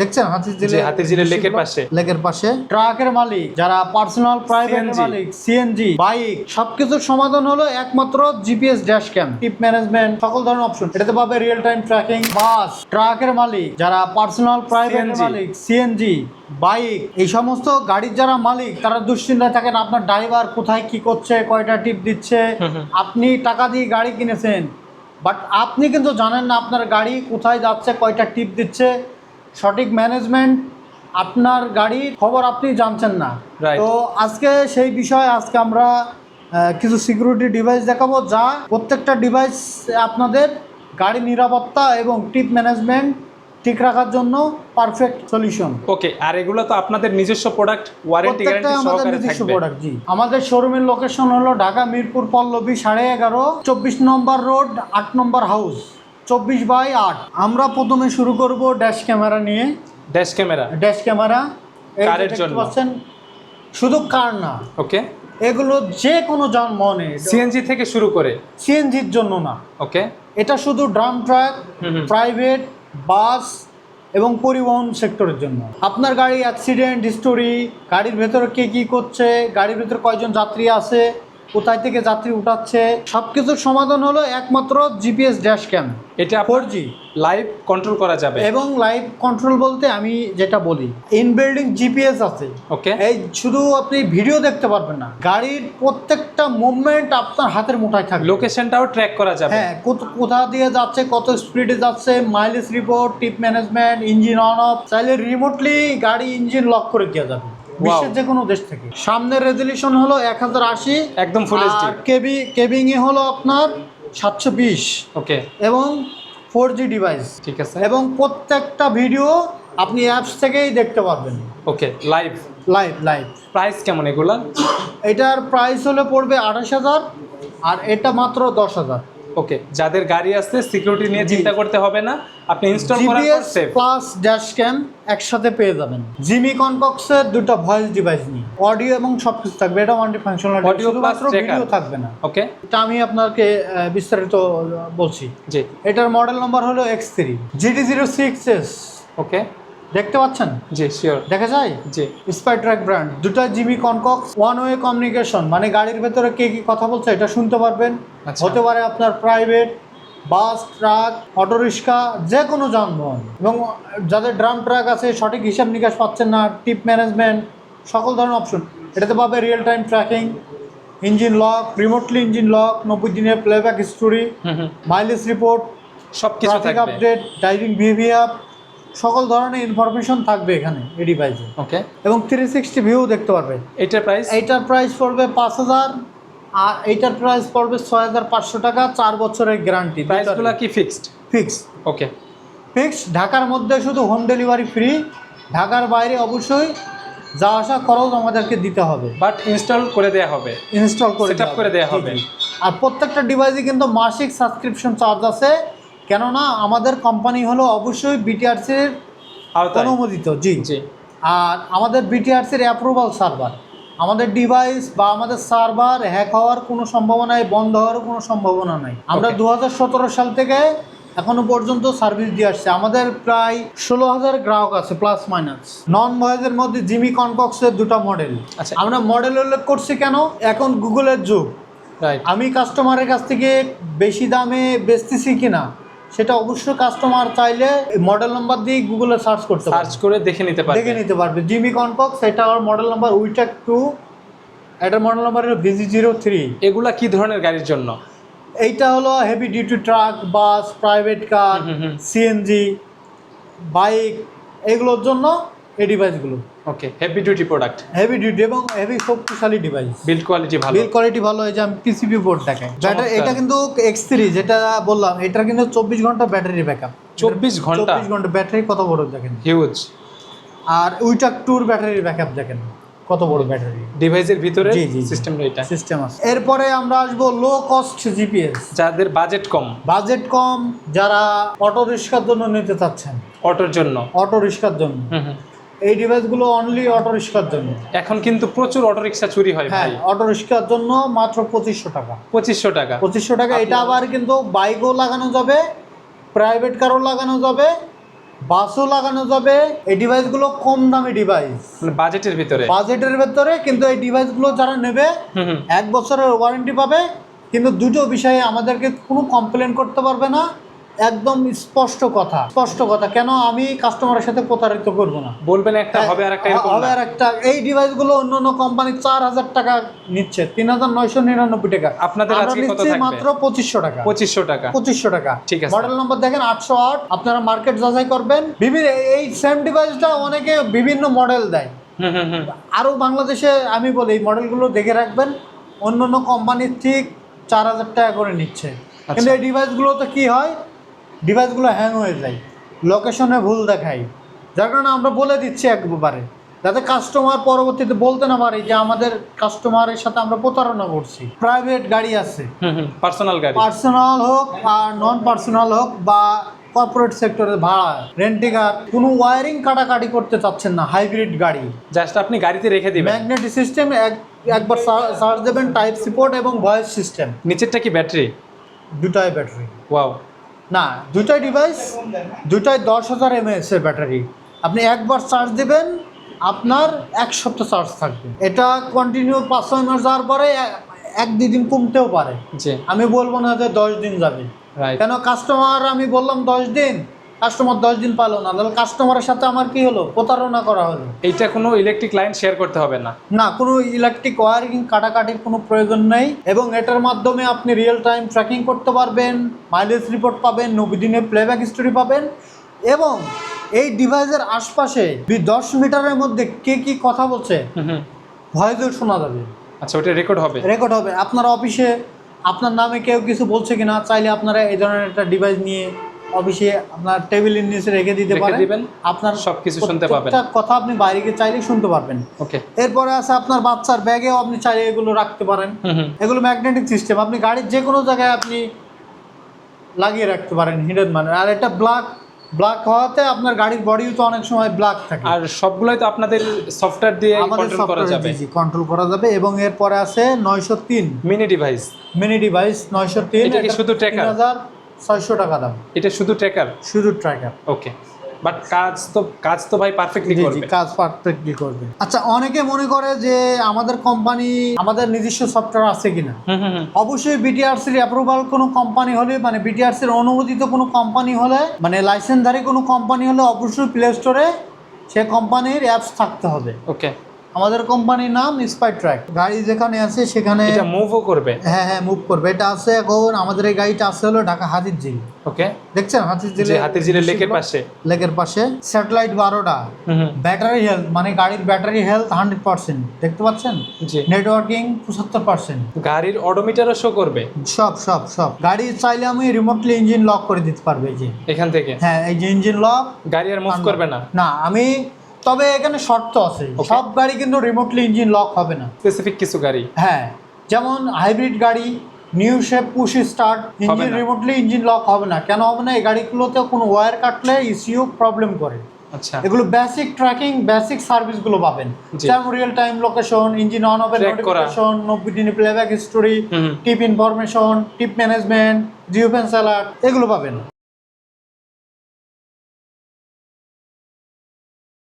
দেখছেন হাতিরঝিলের লেকের পাশে ট্রাকের মালিক যারা পার্সোনাল প্রাইভেট মালিক সিএনজি বাইক সবকিছুর সমাধান হলো একমাত্র জিপিএস ড্যাশ ক্যাম টিপ ম্যানেজমেন্ট সকল ধরনের অপশন এটাতে পাবে রিয়েল টাইম ট্র্যাকিং বাস ট্রাকের মালিক যারা পার্সোনাল প্রাইভেট মালিক সিএনজি বাইক এই সমস্ত গাড়ির যারা মালিক তারা দুশ্চিন্তায় থাকেন আপনার ড্রাইভার কোথায় কি করছে কয়টা টিপ দিচ্ছে আপনি টাকা দিয়ে গাড়ি কিনেছেন বাট আপনি কিন্তু জানেন না আপনার গাড়ি কোথায় যাচ্ছে কয়টা টিপ দিচ্ছে সঠিক ম্যানেজমেন্ট আপনার গাড়ির খবর আপনি জানছেন না। তো আজকে সেই বিষয়ে আজকে আমরা কিছু সিকিউরিটি ডিভাইস দেখাবো যা প্রত্যেকটা ডিভাইস আপনাদের গাড়ি নিরাপত্তা এবং টিপ ম্যানেজমেন্ট ঠিক রাখার জন্য পারফেক্ট সলিউশন। ওকে, আর এগুলো তো আপনাদের নিজস্ব প্রোডাক্ট, ওয়ারেন্টি গ্যারান্টি সহকারে নিজস্ব থাকবে। প্রোডাক্ট জি। আমাদের শোরুমের লোকেশন হলো ঢাকা মিরপুর পল্লবী 11.5 24 নম্বর রোড 8 নম্বর হাউস 24/8। আমরা প্রথমে শুরু করব ড্যাশ ক্যামেরা নিয়ে। ড্যাশ ক্যামেরা কারের জন্য শুধু কার না, ওকে, এগুলো যে কোনো যানবাহনে সিএনজি থেকে শুরু করে সিএনজির জন্য না। ওকে, এটা শুধু ড্রাম ট্রাক, প্রাইভেট বাস এবং পরিবহন সেক্টরের জন্য। আপনার গাড়ি অ্যাক্সিডেন্ট হিস্টোরি, গাড়ির ভেতরে কে কী করছে, গাড়ির ভেতরে কয়জন যাত্রী আছে, কোথায় থেকে যাত্রী উঠাচ্ছে, সব কিছুর সমাধান হলো একমাত্র জিপিএস ড্যাশ ক্যাম। এটা 4G লাইভ কন্ট্রোল করা যাবে। এবং লাইভ কন্ট্রোল বলতে আমি যেটা বলি ইনবিল্ডিং জিপিএস আছে। ওকে, এই শুধু আপনি ভিডিও দেখতে পারবেন না, গাড়ির প্রত্যেকটা মুভমেন্ট আপনার হাতের মুঠায় থাকবে, লোকেশনটাও ট্র্যাক করা যাবে। হ্যাঁ, কোথা দিয়ে যাচ্ছে, কত স্পিডে যাচ্ছে, mileage report, tip management, engine on of, চাইলে রিমোটলি গাড়ি ইঞ্জিন লক করে দেওয়া যাবে বিশ্বের যে কোনো দেশ থেকে। সামনের রেজলিউশন হলো 1080 একদম ফুল এইচডি, কেবিং এ হলো আপনার 720। ওকে, এবং 4G ডিভাইস, ঠিক আছে। এবং প্রত্যেকটা ভিডিও আপনি অ্যাপস থেকেই দেখতে পারবেন। ওকে, লাইভ প্রাইস কেমন এগুলা? এটার প্রাইস হলে পড়বে 28,000 আর এটা মাত্র 10,000। ওকে, যাদের গাড়ি আছে সিকিউরিটি নিয়ে চিন্তা করতে হবে না, আপনি ইনস্টল করার পর সেভ প্লাস ড্যাশ ক্যাম একসাথে পেয়ে যাবেন। জিমি কনকক্সের দুটো ভয়েস ডিভাইস নিয়ে অডিও এবং সবকিছু থাকবে। এটা multi functional audio plus video থাকবে না। ওকে, এটা আমি আপনাকে বিস্তারিত বলছি। জি, এটার মডেল নাম্বার হলো X3 GT06S। ওকে, দেখতে পাচ্ছেন? জি, শিওর, দেখা যায়। জি, স্পাইট্রাক ব্র্যান্ড, দুটো জিমি কনকক্স, ওয়ান ওয়ে কমিউনিকেশন, মানে গাড়ির ভেতরে কে কি কথা বলছে এটা শুনতে পারবেন। হতে পারে আপনার প্রাইভেট বাস, ট্রাক, অটোরিক্সা, যে কোনো যানবাহন। এবং যাদের ড্রাম ট্রাক আছে সঠিক হিসাব নিকাশ পাচ্ছেন না, টিপ ম্যানেজমেন্ট সকল ধরনের অপশন এটাতে পাবে। Real time tracking, engine lock, remotely engine lock, 90 দিনের প্লেব্যাক হিস্টোরি, মাইলেজ রিপোর্ট, সব কিছু থাকবে, আপডেট, ড্রাইভিং বিহেভিয়ার, সকল ধরনের ইনফরমেশন থাকবে এখানে এই ডিভাইসে। ওকে, এবং 360 ভিউ দেখতে পারবে। এইটার প্রাইস পড়বে 5,000 আর এইটার প্রাইস পড়বে 6,500 টাকা। 4 বছরের গ্যারান্টি। প্রাইসগুলো কি ফিক্সড? ওকে, ফিক্সড। ঢাকার মধ্যে শুধু হোম ডেলিভারি ফ্রি, ঢাকার বাইরে অবশ্যই যা আসা খরচ আমাদেরকে দিতে হবে, বাট ইনস্টল করে দেওয়া হবে, সেটআপ করে দেওয়া হবে। আর প্রত্যেকটা ডিভাইসে কিন্তু মাসিক সাবস্ক্রিপশন চার্জ আছে, কেননা আমাদের কোম্পানি হলো অবশ্যই বিটিআরসির অনুমোদিত। জি, আর আমাদের বিটিআরসির অ্যাপ্রুভাল সার্ভার। আমাদের ডিভাইস বা আমাদের সার্ভার হ্যাক হওয়ার কোনো সম্ভাবনা নেই, বন্ধ হওয়ারও কোনো সম্ভাবনা নাই। আমরা 2017 সাল থেকে এখনো পর্যন্ত সার্ভিস দিয়ে আসছে। আমাদের প্রায় 16,000 গ্রাহক আছে প্লাস মাইনাস। নন ভয়েসের মধ্যে জিমি কনকক্সের দুটো মডেল। আমরা মডেল উল্লেখ করছি কেন, এখন গুগলের যুগ। আমি কাস্টমারের কাছ থেকে বেশি দামে বেচতেছি কিনা সেটা অবশ্যই কাস্টমার চাইলে মডেল নাম্বার দিয়ে গুগলে সার্চ করে দেখে নিতে পারবে। জিমি কনকক্স, এটা আমার মডেল নাম্বার উইটাক 2, এটার মডেল নাম্বার হলো VG03। এগুলা কি ধরনের গাড়ির জন্য? এইটা হলো heavy duty truck, bus, private car, CNG, bike, এগুলোর জন্য এই ডিভাইসগুলো। Okay, heavy duty product, heavy duty এবং হেভি শক্তিশালী ডিভাইস। বিল্ড কোয়ালিটি ভালো। এই যে আমি পিসিবি বোর্ড দেখাই। এটা কিন্তু X3 যেটা বললাম, এটা কিন্তু 24 ঘন্টা ব্যাটারি ব্যাকআপ। 24 ঘন্টা ব্যাটারি কত বড় দেখেন, হিউজ। আর উইটাক 2 ব্যাটারি ব্যাকআপ দেখেন কত বড় ব্যাটারি। ডিভাইসের ভিতরে সিস্টেম আছে। এরপরে আমরা আসবো লো কস্ট জিপিএস, যাদের বাজেট কম, যারা অটো রিক্সার জন্য নিতে চাচ্ছেন, অটো রিক্সার জন্য এই ডিভাইসগুলো অনলি অটো রিক্সার জন্য। এখন কিন্তু প্রচুর অটো রিক্সা চুরি হয় ভাই। অটো রিক্সার জন্য মাত্র 2500 টাকা। এটা আবার কিন্তু বাইকও লাগানো যাবে, প্রাইভেট কারও লাগানো যাবে, বাসও লাগানো যাবে। এই ডিভাইসগুলো কম দামি ডিভাইস, মানে বাজেটের ভিতরে। বাজেটের ভেতরে, কিন্তু এই ডিভাইসগুলো যারা নেবে হুম হুম 1 বছরের ওয়ারেন্টি পাবে। কিন্তু দুটো বিষয়ে আমাদেরকে কোনো কমপ্লেন করতে পারবে না, একদম স্পষ্ট কথা, স্পষ্ট কথা। কেন আমি কাস্টমারের সাথে প্রতারিত করব না? বলবেন একটা হবে আর একটা এরকম হবে না। আর একটা। এই ডিভাইসগুলো অন্য অন্য কোম্পানি 4000 টাকা নিচ্ছে, 3999 টাকা। আপনাদের আমরা আজকে কত নিচ্ছি থাকবে? মাত্র 2500 টাকা। 2500 টাকা। 2500 টাকা। ঠিক আছে। মডেল নম্বর দেখেন 808। আপনারা মার্কেট যাচাই করবেন। বিভিন্ন এই সেম ডিভাইসটা অনেকে বিভিন্ন মডেল দেয়। হুম হুম হুম আরও বাংলাদেশে আমি বলি এই মডেলগুলো দেখে রাখবেন, অন্য অন্য কোম্পানির ঠিক 4000 টাকা করে নিচ্ছে। কিন্তু এই ডিভাইসগুলোতে কি হয়, ডিভাইসগুলো হ্যাং হয়ে যায়, লোকেশনে ভুল দেখায়। যার কারণে আমরা বলে দিচ্ছি একবারে, যাতে কাস্টমার পরবর্তীতে বলতে না পারে যে আমাদের কাস্টমারের সাথে আমরা প্রতারণা করছি। প্রাইভেট গাড়ি আছে, হুম পার্সোনাল গাড়ি, পার্সোনাল হোক আর নন পার্সোনাল হোক বা কর্পোরেট সেক্টরের ভাড়া, রেন্টি কার, কোনো ওয়ারিং কাটাকাটি করতে চাচ্ছেন না, হাইব্রিড গাড়ি, জাস্ট আপনি গাড়িতে রেখে দিবেন। ম্যাগনেটিক সিস্টেম, একবার চার্জ দেবেন, টাইপ সি পোর্ট এবং ভয়েস সিস্টেম। নিচেরটা কি ব্যাটারি? দুটাই ব্যাটারি, ওয়াও। না দুটাই ডিভাইস, দুটাই 10,000 mAh এর ব্যাটারি। আপনি একবার চার্জ দেবেন, আপনার 1 সপ্তাহ চার্জ থাকবে। এটা কন্টিনিউ 5-6 মাস যাওয়ার পরে 1-2 দিন কমতেও পারে। জি আমি বলবো না যে 10 দিন যাবে, রাইট। কেন কাস্টমার, আমি বললাম 10 দিন, কাস্টমার 10 দিন পালো না, তাহলে কাস্টমারের সাথে আমার কি হলো, প্রতারণা করা হলো। এইটা কোনো ইলেকট্রিক লাইন শেয়ার করতে হবে না। না, কোনো ইলেকট্রিক ওয়ারিং কাটাকাটির কোনো প্রয়োজন নেই। এবং এটার মাধ্যমে আপনি রিয়েল টাইম ট্র্যাকিং করতে পারবেন, মাইলেজ রিপোর্ট পাবেন, 90 দিনের প্লেব্যাক হিস্টোরি পাবেন। এবং এই ডিভাইসের আশপাশে 10 মিটারের মধ্যে কে কি কথা বলছে হুম ভয়েসও শোনা যাবে। আচ্ছা, ওটা রেকর্ড হবে? রেকর্ড হবে। আপনার অফিসে আপনার নামে কেউ কিছু বলছে কিনা, চাইলে আপনারা এই ধরনের একটা ডিভাইস নিয়ে অফিসে আপনার টেবিলের নিচে রেখে দিতে পারেন। আপনার সবকিছু শুনতে পাবেন, প্রত্যেকটা কথা আপনি বাইরে গিয়ে চাইলে শুনতে পারবেন। ওকে। এরপরে আছে আপনার বাচ্চার ব্যাগেও আপনি চাইলে এগুলো রাখতে পারেন। এগুলো ম্যাগনেটিক সিস্টেম, আপনি গাড়ির যে কোনো জায়গায় আপনি লাগিয়ে রাখতে পারেন হিডেন মানে। আর এটা ব্ল্যাক হওয়াতে আপনার গাড়ির বডিও তো অনেক সময় ব্ল্যাক থাকে। আর সবগুলোই তো আপনাদের সফটওয়্যার দিয়ে আমাদের কন্ট্রোল করা যাবে। জি কন্ট্রোল করা যাবে। এবং এরপরে আছে 903 মিনি ডিভাইস। Mini device 903। এটা কি শুধু ট্র্যাকার? 3600 টাকা দাম। এটা শুধু ট্র্যাকার? শুধু ট্র্যাকার। ওকে, বাট কাজ তো ভাই পারফেক্টলি করবে। কাজ পারফেক্টলি করবে। আচ্ছা, অনেকে মনে করে যে আমাদের কোম্পানি, আমাদের নিজস্ব সফটওয়্যার আছে কিনা। অবশ্যই বিটিআরসির অ্যাপ্রুভাল কোনো কোম্পানি হলে, মানে বিটিআরসির অনুমোদিত কোনো কোম্পানি হলে, মানে লাইসেন্সধারী কোনো কোম্পানি হলে অবশ্যই প্লে স্টোরে সে কোম্পানির অ্যাপস থাকতে হবে। ওকে। আমাদের কোম্পানির নাম স্পাইট্রাক। গাড়ি যেখানে আছে সেখানে এটা মুভও করবে? হ্যাঁ মুভ করবে। এটা আছে এখন আমাদের এই গাড়িটা আছে হলো ঢাকা হাতিরঝিল। ওকে, দেখছেন হাতিরঝিল, হাতিরঝিলের লেকের পাশে স্যাটেলাইট 12টা। ব্যাটারি হেলথ, মানে গাড়ির ব্যাটারি হেলথ 100%, দেখতে পাচ্ছেন। নেটওয়ার্কিং 75%। গাড়ির অডোমিটারও শো করবে? সব গাড়ি চাইলে আমি রিমোটলি ইঞ্জিন লক করে দিতে পারবে যে এখান থেকে। হ্যাঁ, এই যে ইঞ্জিন লক। গাড়ি আর মুভ করবে না? না, আমি, তবে এখানে শর্ত আছে, সব গাড়ি কিন্তু রিমোটলি ইঞ্জিন লক হবে না। স্পেসিফিক কিছু গাড়ি, হ্যাঁ, যেমন হাইব্রিড গাড়ি, new shape, push start, engine remotely engine lock হবে না। কেন হবে না? এই গাড়িগুলোতে কোনো ওয়্যার কাটলে ইসিও প্রবলেম করে। আচ্ছা, এগুলো বেসিক ট্র্যাকিং, বেসিক সার্ভিসগুলো পাবেন, যেমন real time location, engine on অফের নোটিফিকেশন, 90 দিনের playback history, trip information, trip management, geo fence alert, এগুলো পাবেন।